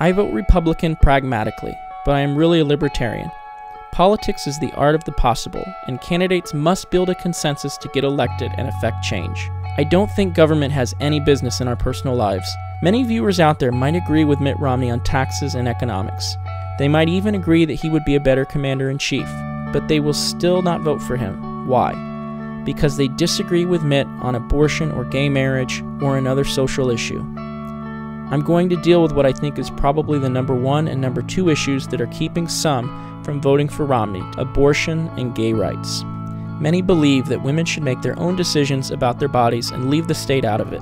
I vote Republican pragmatically, but I am really a libertarian. Politics is the art of the possible, and candidates must build a consensus to get elected and affect change. I don't think government has any business in our personal lives. Many viewers out there might agree with Mitt Romney on taxes and economics. They might even agree that he would be a better commander-in-chief, but they will still not vote for him. Why? Because they disagree with Mitt on abortion or gay marriage or another social issue. I'm going to deal with what I think is probably the number one and number two issues that are keeping some from voting for Romney: abortion and gay rights. Many believe that women should make their own decisions about their bodies and leave the state out of it.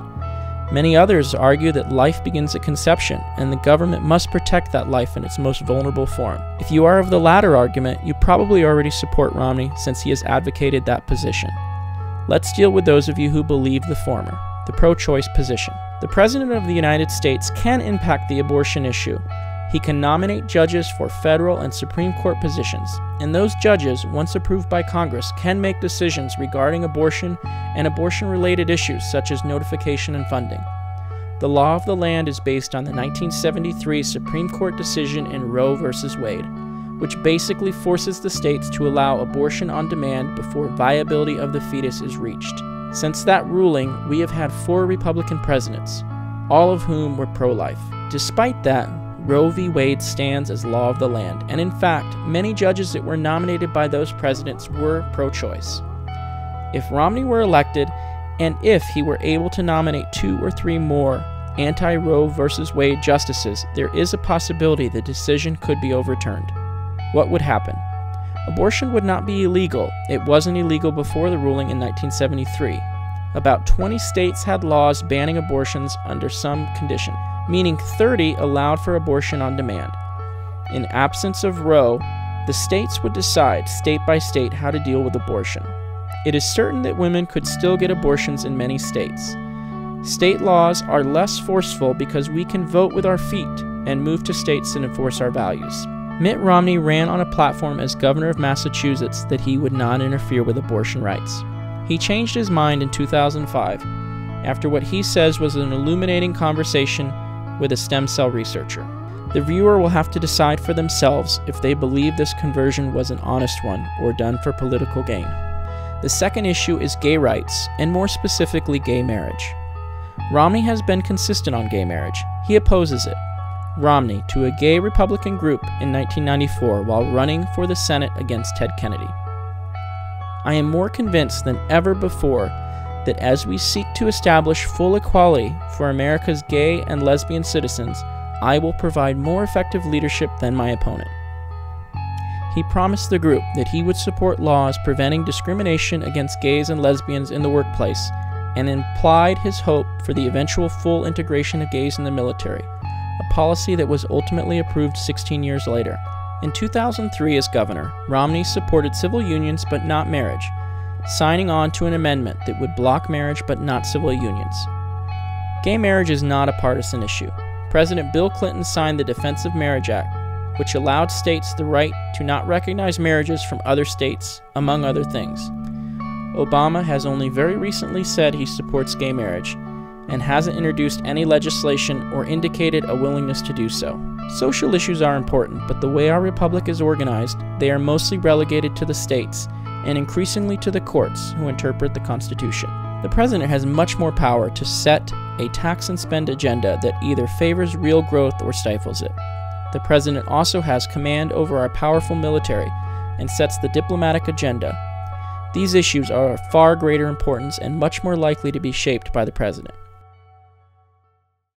Many others argue that life begins at conception, and the government must protect that life in its most vulnerable form. If you are of the latter argument, you probably already support Romney since he has advocated that position. Let's deal with those of you who believe the former, the pro-choice position. The President of the United States can impact the abortion issue. He can nominate judges for federal and Supreme Court positions, and those judges, once approved by Congress, can make decisions regarding abortion and abortion-related issues such as notification and funding. The law of the land is based on the 1973 Supreme Court decision in Roe v. Wade, which basically forces the states to allow abortion on demand before viability of the fetus is reached. Since that ruling, we have had 4 Republican presidents, all of whom were pro-life. Despite that, Roe v. Wade stands as law of the land, and in fact, many judges that were nominated by those presidents were pro-choice. If Romney were elected, and if he were able to nominate 2 or 3 more anti-Roe v. Wade justices, there is a possibility the decision could be overturned. What would happen? Abortion would not be illegal. It wasn't illegal before the ruling in 1973. About 20 states had laws banning abortions under some condition, meaning 30 allowed for abortion on demand. In absence of Roe, the states would decide state by state how to deal with abortion. It is certain that women could still get abortions in many states. State laws are less forceful because we can vote with our feet and move to states that enforce our values. Mitt Romney ran on a platform as governor of Massachusetts that he would not interfere with abortion rights. He changed his mind in 2005 after what he says was an illuminating conversation with a stem cell researcher. The viewer will have to decide for themselves if they believe this conversion was an honest one or done for political gain. The second issue is gay rights, and more specifically gay marriage. Romney has been consistent on gay marriage. He opposes it. Romney to a gay Republican group in 1994 while running for the Senate against Ted Kennedy. I am more convinced than ever before that as we seek to establish full equality for America's gay and lesbian citizens, I will provide more effective leadership than my opponent. He promised the group that he would support laws preventing discrimination against gays and lesbians in the workplace, and implied his hope for the eventual full integration of gays in the military, a policy that was ultimately approved 16 years later. In 2003 as governor, Romney supported civil unions but not marriage, signing on to an amendment that would block marriage but not civil unions. Gay marriage is not a partisan issue. President Bill Clinton signed the Defense of Marriage Act, which allowed states the right to not recognize marriages from other states, among other things. Obama has only very recently said he supports gay marriage, and hasn't introduced any legislation or indicated a willingness to do so. Social issues are important, but the way our republic is organized, they are mostly relegated to the states, and increasingly to the courts, who interpret the Constitution. The president has much more power to set a tax and spend agenda that either favors real growth or stifles it. The president also has command over our powerful military and sets the diplomatic agenda. These issues are of far greater importance and much more likely to be shaped by the president.